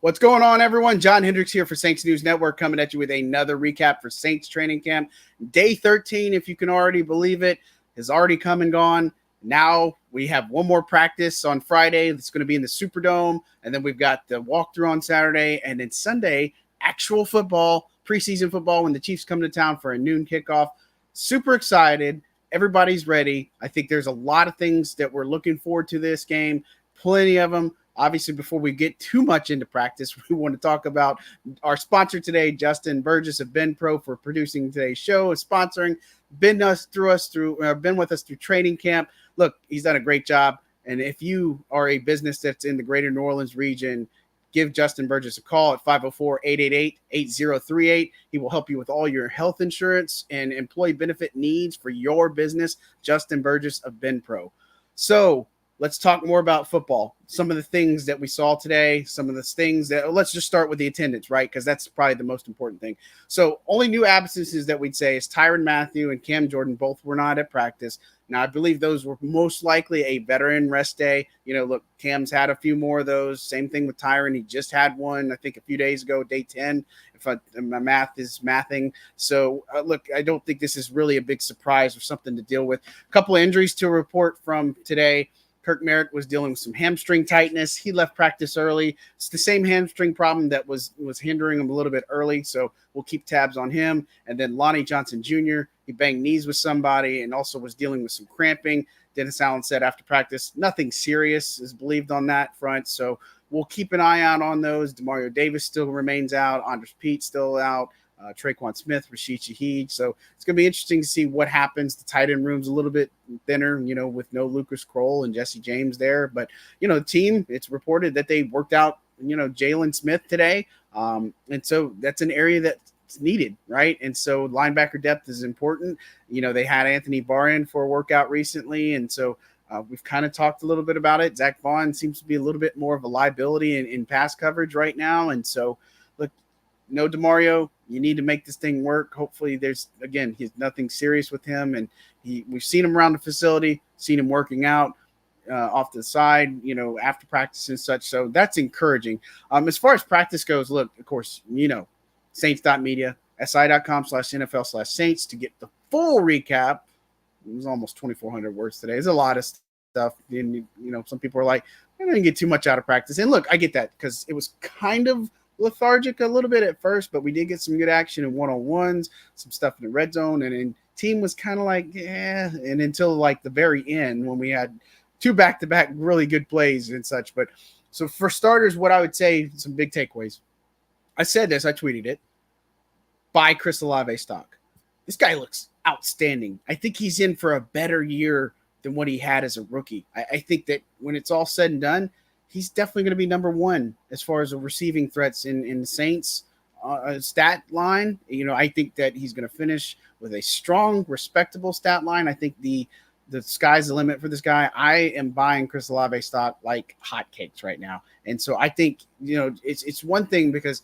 What's going on, everyone? John Hendrix here for Saints News Network, coming at you with another recap for Saints training camp. Day 13, if you can already believe it, has already come and gone. Now we have one more practice on Friday. It's going to be in the Superdome, and then we've got the walkthrough on Saturday, and then Sunday, actual football, preseason football, when the Chiefs come to town for a noon kickoff. Super excited. Everybody's ready. I think there's a lot of things that we're looking forward to this game, plenty of them. Obviously, before we get too much into practice, we want to talk about our sponsor today, Justin Burgess of Benpro, for producing today's show, is sponsoring, been with us through training camp. Look, he's done a great job. And if you are a business that's in the greater New Orleans region, give Justin Burgess a call at 504-888-8038. He will help you with all your health insurance and employee benefit needs for your business. Justin Burgess of Benpro. So let's talk more about football. Some of the things that we saw today, let's just start with the attendance, right? Because that's probably the most important thing. So only new absences that we'd say is Tyrann Mathieu and Cam Jordan. Both were not at practice. Now, I believe those were most likely a veteran rest day. Look, Cam's had a few more of those. Same thing with Tyrann. He just had one, I think, a few days ago, day 10, if my math is mathing. So, look, I don't think this is really a big surprise or something to deal with. A couple of injuries to report from today. Kirk Merritt was dealing with some hamstring tightness. He left practice early. It's the same hamstring problem that was hindering him a little bit early, so we'll keep tabs on him. And then Lonnie Johnson Jr., he banged knees with somebody and also was dealing with some cramping. Dennis Allen said after practice, nothing serious is believed on that front, so we'll keep an eye out on those. Demario Davis still remains out. Andres Pete still out. Traquan Smith, Rashid Shaheed. So it's going to be interesting to see what happens. The tight end room's a little bit thinner, with no Lucas Kroll and Jesse James there. But, the team, it's reported that they worked out, Jalen Smith today. And so that's an area that's needed, right? And so linebacker depth is important. They had Anthony Barr in for a workout recently. And so we've kind of talked a little bit about it. Zach Vaughn seems to be a little bit more of a liability in pass coverage right now. And so, look, no DeMario, you need to make this thing work. Hopefully he's nothing serious with him. And we've seen him around the facility, seen him working out off the side, after practice and such. So that's encouraging. As far as practice goes, look, of course, Saints.media, si.com/NFL/Saints to get the full recap. It was almost 2,400 words today. There's a lot of stuff. And, some people are like, I didn't get too much out of practice. And look, I get that because it was kind of lethargic a little bit at first, but we did get some good action in one-on-ones, some stuff in the red zone, and then team was kind of like, yeah, and until like the very end when we had two back-to-back really good plays and such. But so for starters, what I would say, some big takeaways. I said this, I tweeted it. Buy Chris Olave stock. This guy looks outstanding. I think he's in for a better year than what he had as a rookie. I think that when it's all said and done, he's definitely going to be number one as far as the receiving threats in the Saints stat line. I think that he's going to finish with a strong, respectable stat line. I think the sky's the limit for this guy. I am buying Chris Olave stock like hotcakes right now. And so I think, it's one thing because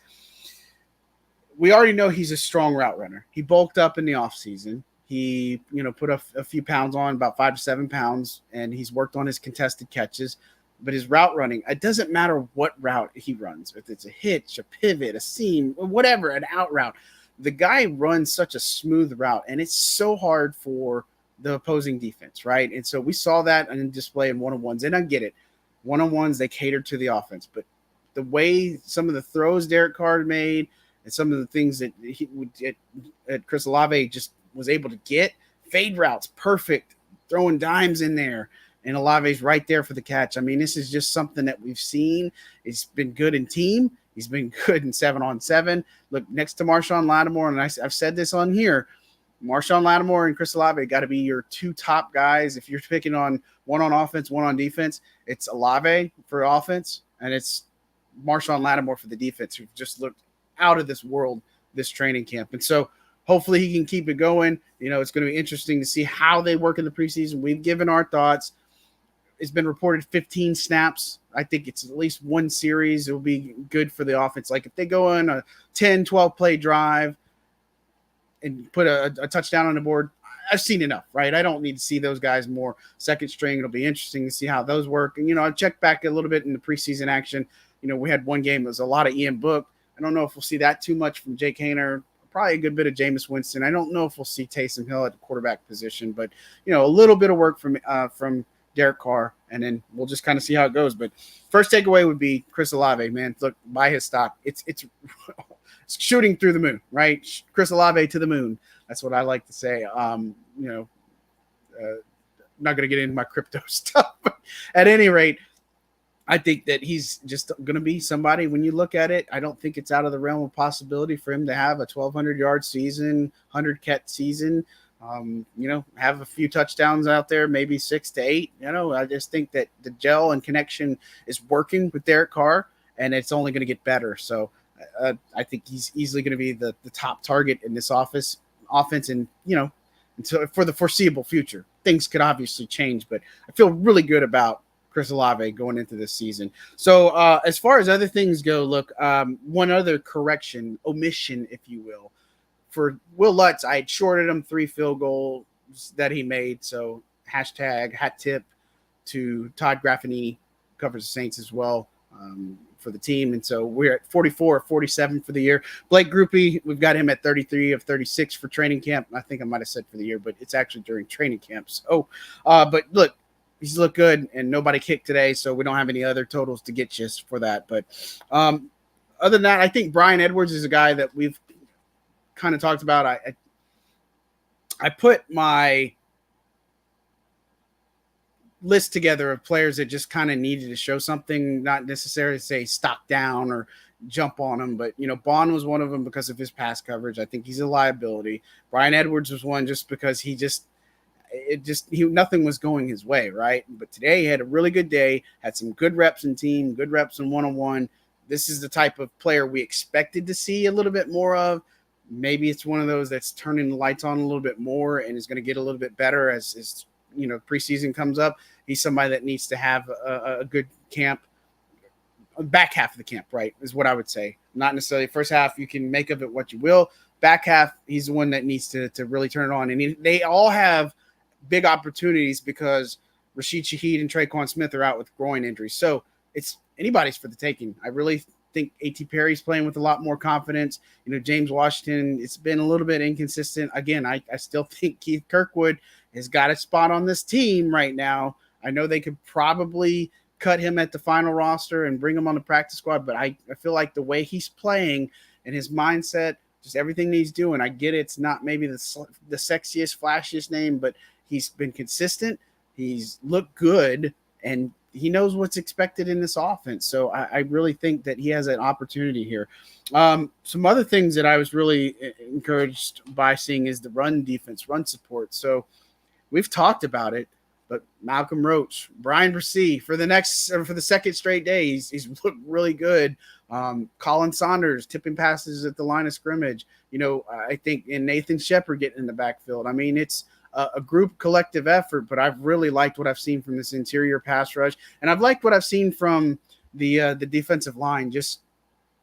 we already know he's a strong route runner. He bulked up in the offseason. He, put a few pounds on, about 5 to 7 pounds, and he's worked on his contested catches. But his route running, it doesn't matter what route he runs, if it's a hitch, a pivot, a seam, whatever, an out route. The guy runs such a smooth route, and it's so hard for the opposing defense, right? And so we saw that on display in one-on-ones, and I get it. One-on-ones, they cater to the offense. But the way some of the throws Derek Carr made and some of the things that Chris Olave just was able to get, fade routes, perfect, throwing dimes in there. And Olave's right there for the catch. I mean, this is just something that we've seen. He's been good in team. He's been good in 7-on-7. Look, next to Marshawn Lattimore, and I've said this on here, Marshawn Lattimore and Chris Olave got to be your two top guys. If you're picking on one on offense, one on defense, it's Olave for offense, and it's Marshawn Lattimore for the defense, who just looked out of this world this training camp. And so hopefully he can keep it going. It's going to be interesting to see how they work in the preseason. We've given our thoughts. It's been reported 15 snaps. I think it's at least one series. It will be good for the offense. Like if they go on a 10, 12 play drive and put a touchdown on the board, I've seen enough, right? I don't need to see those guys more second string. It'll be interesting to see how those work. And, I checked back a little bit in the preseason action. we had one game that was a lot of Ian Book. I don't know if we'll see that too much from Jake Haener. Probably a good bit of Jameis Winston. I don't know if we'll see Taysom Hill at the quarterback position, but a little bit of work from Derek Carr, and then we'll just kind of see how it goes. But first takeaway would be Chris Olave, man. Look, buy his stock. It's shooting through the moon, right? Chris Olave to the moon. That's what I like to say. I'm not going to get into my crypto stuff, but at any rate, I think that he's just going to be somebody. When you look at it, I don't think it's out of the realm of possibility for him to have a 1,200-yard season, 100-catch season. Have a few touchdowns out there, maybe 6 to 8. I just think that the gel and connection is working with Derek Carr, and it's only going to get better. So I think he's easily going to be the top target in this offense, and until for the foreseeable future. Things could obviously change, but I feel really good about Chris Olave going into this season. So as far as other things go, look, one other omission, if you will. For Will Lutz, I had shorted him 3 field goals that he made. So hashtag hat tip to Todd Graffinini, covers the Saints as well for the team. And so we're at 44 or 47 for the year. Blake Grupe, we've got him at 33 of 36 for training camp. I think I might have said for the year, but it's actually during training camp. So, but look, he's looked good, and nobody kicked today, so we don't have any other totals to get just for that. But other than that, I think Brian Edwards is a guy that we've kind of talked about. I put my list together of players that just kind of needed to show something, not necessarily say stock down or jump on him, but Bond was one of them because of his pass coverage. I think he's a liability. Brian Edwards was one just because nothing was going his way, right? But today he had a really good day, had some good reps in team, good reps in one-on-one. This is the type of player we expected to see a little bit more of. Maybe it's one of those that's turning the lights on a little bit more and is going to get a little bit better as preseason comes up. He's somebody that needs to have a good camp. Back half of the camp, right, is what I would say. Not necessarily first half. You can make of it what you will. Back half, he's the one that needs to really turn it on. And they all have big opportunities because Rashid Shaheed and Traquan Smith are out with groin injuries. So it's anybody's for the taking. I really think A.T. Perry's playing with a lot more confidence. James Washington, it's been a little bit inconsistent. Again, I still think Keith Kirkwood has got a spot on this team right now. I know they could probably cut him at the final roster and bring him on the practice squad, but I feel like the way he's playing and his mindset, just everything he's doing, I get it. It's not maybe the sexiest, flashiest name, but he's been consistent. He's looked good, and he knows what's expected in this offense. So I really think that he has an opportunity here. Some other things that I was really encouraged by seeing is the run defense, run support. So we've talked about it, but Malcolm Roach, Brian Bresee for the second straight day, he's looked really good. Colin Saunders tipping passes at the line of scrimmage. I think in Nathan Shepard getting in the backfield. I mean, it's a group collective effort, but I've really liked what I've seen from this interior pass rush, and I've liked what I've seen from the defensive line. Just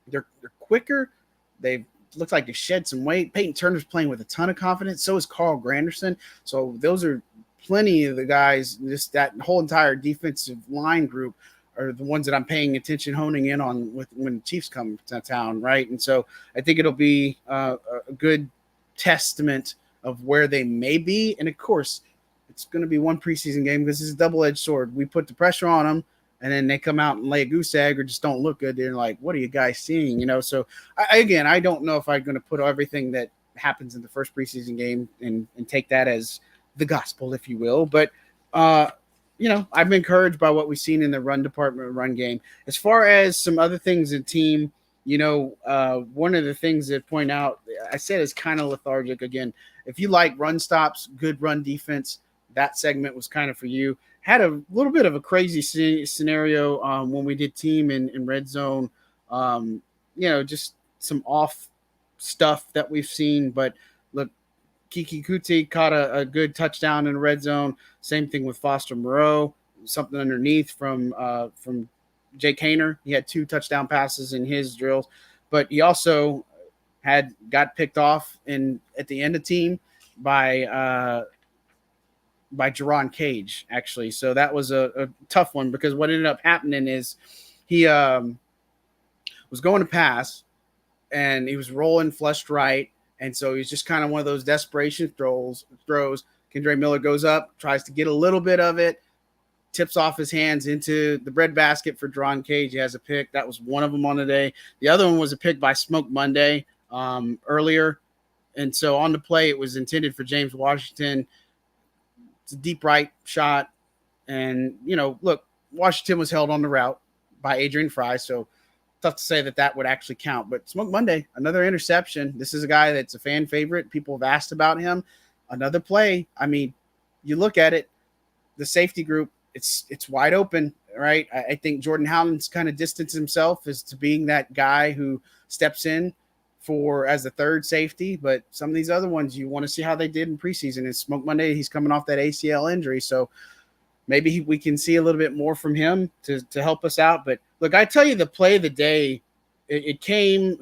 they're quicker. They look like they shed some weight. Peyton Turner's playing with a ton of confidence. So is Carl Granderson. So those are plenty of the guys. Just that whole entire defensive line group are the ones that I'm paying attention, honing in on when the Chiefs come to town, right? And so I think it'll be a good testament of where they may be. And of course, it's going to be one preseason game because it's a double-edged sword. We put the pressure on them, and then they come out and lay a goose egg or just don't look good. They're like, what are you guys seeing? So I don't know if I'm going to put everything that happens in the first preseason game and take that as the gospel, if you will. But, I've been encouraged by what we've seen in the run department, run game. As far as some other things in team, one of the things that point out, I said is kind of lethargic. Again, if you like run stops, good run defense, that segment was kind of for you. Had a little bit of a crazy scenario when we did team in red zone. Just some off stuff that we've seen. But look, Kiki Kuti caught a good touchdown in the red zone. Same thing with Foster Moreau. Something underneath from Jake Haener. He had 2 touchdown passes in his drills, but he also got picked off at the end of team by Jerron Cage, actually. So that was a tough one because what ended up happening is he was going to pass, and he was rolling flushed right. And so he's just kind of one of those desperation throws. Kendre Miller goes up, tries to get a little bit of it, tips off his hands into the breadbasket for Jerron Cage. He has a pick. That was one of them on the day. The other one was a pick by Smoke Monday earlier. And so on the play, it was intended for James Washington. It's a deep right shot. And, look, Washington was held on the route by Adrian Fry. So tough to say that would actually count. But Smoke Monday, another interception. This is a guy that's a fan favorite. People have asked about him. Another play. I mean, you look at it, the safety group, it's wide open, right? I think Jordan Howland's kind of distanced himself as to being that guy who steps in as the third safety. But some of these other ones, you want to see how they did in preseason. And Smoke Monday, he's coming off that ACL injury. So maybe we can see a little bit more from him to help us out. But look, I tell you, the play of the day, it came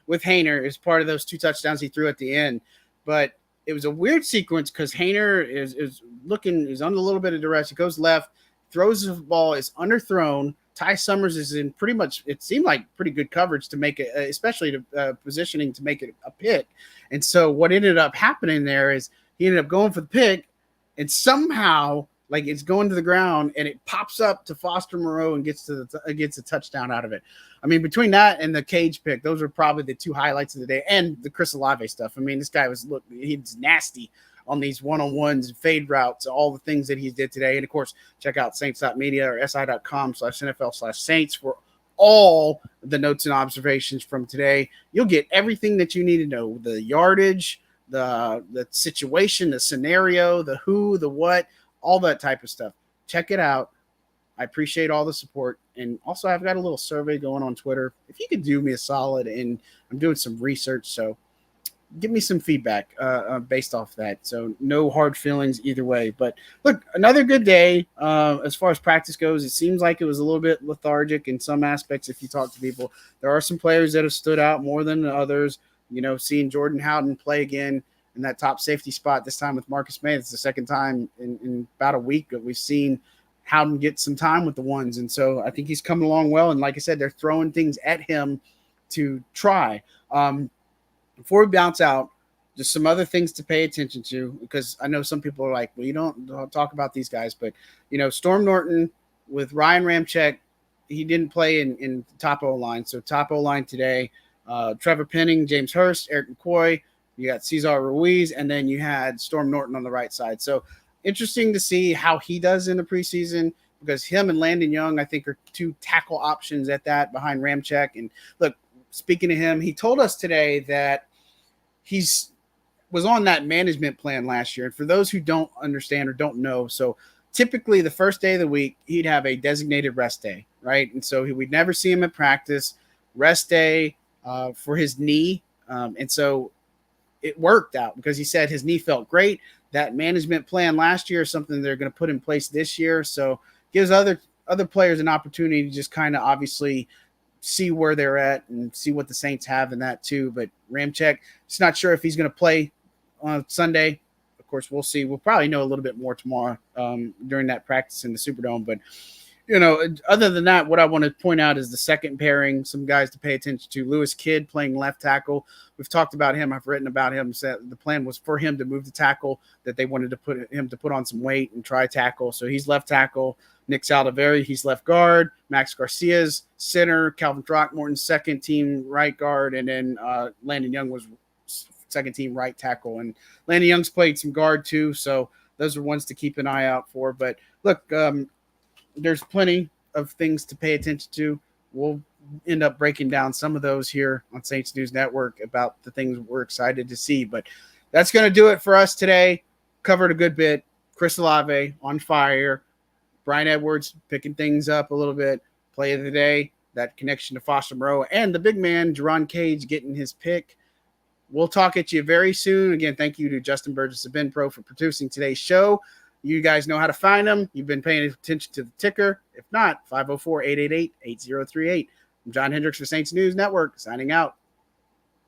with Haener as part of those 2 touchdowns he threw at the end. But it was a weird sequence because Haener is under a little bit of duress. He goes left, throws the ball, is underthrown. Ty Summers is in pretty much, it seemed like pretty good coverage to make it, especially to positioning to make it a pick. And so what ended up happening there is he ended up going for the pick, and somehow it's going to the ground and it pops up to Foster Moreau and gets a touchdown out of it. I mean, between that and the Cage pick, those are probably the 2 highlights of the day, and the Chris Olave stuff. I mean, this guy he's nasty on these one-on-ones and fade routes, all the things that he did today. And of course, check out saints.media or si.com/NFL/Saints for all the notes and observations from today. You'll get everything that you need to know: the yardage, the situation, the scenario, the who, the what, all that type of stuff. Check it out. I appreciate all the support. And also, I've got a little survey going on Twitter. If you could do me a solid, and I'm doing some research, so give me some feedback based off that. So no hard feelings either way. But look, another good day as far as practice goes. It seems like it was a little bit lethargic in some aspects. If you talk to people, there are some players that have stood out more than others. Seeing Jordan Howden play again in that top safety spot, this time with Marcus May. It's the second time in about a week that we've seen Howden get some time with the ones. And so I think he's coming along well. And like I said, they're throwing things at him to try. Before we bounce out, just some other things to pay attention to, because I know some people are like, well, you don't talk about these guys. But, Storm Norton with Ryan Ramcyzk, he didn't play in top O-line. So top O-line today, Trevor Penning, James Hurst, Eric McCoy, you got Cesar Ruiz, and then you had Storm Norton on the right side. So interesting to see how he does in the preseason, because him and Landon Young, I think, are 2 tackle options at that behind Ramcyzk. And look, speaking of him, he told us today that was on that management plan last year. And for those who don't understand or don't know, so typically the first day of the week, he'd have a designated rest day, right? And so we'd never see him at practice, rest day for his knee. And so it worked out because he said his knee felt great. That management plan last year is something they're going to put in place this year. So gives other players an opportunity to just kind of obviously see where they're at and see what the Saints have in that too. But Ramcyzk, just not sure if he's going to play on Sunday. Of course, we'll see. We'll probably know a little bit more tomorrow during that practice in the Superdome. But, other than that, what I want to point out is the second pairing, some guys to pay attention to. Lewis Kidd playing left tackle. We've talked about him. I've written about him. So the plan was for him to move to tackle, that they wanted to put on some weight and try tackle. So he's left tackle. Nick Saldiveri, he's left guard. Max Garcia's center. Calvin Throckmorton, second team right guard. And then Landon Young was second team right tackle. And Landon Young's played some guard too. So those are ones to keep an eye out for. But look, there's plenty of things to pay attention to. We'll end up breaking down some of those here on Saints News Network about the things we're excited to see. But that's going to do it for us today. Covered a good bit. Chris Olave on fire. Brian Edwards picking things up a little bit. Play of the day, that connection to Foster Moreau, and the big man, Jerron Cage, getting his pick. We'll talk at you very soon. Again, thank you to Justin Burgess of Benpro for producing today's show. You guys know how to find them. You've been paying attention to the ticker. If not, 504-888-8038. I'm John Hendrix for Saints News Network, signing out.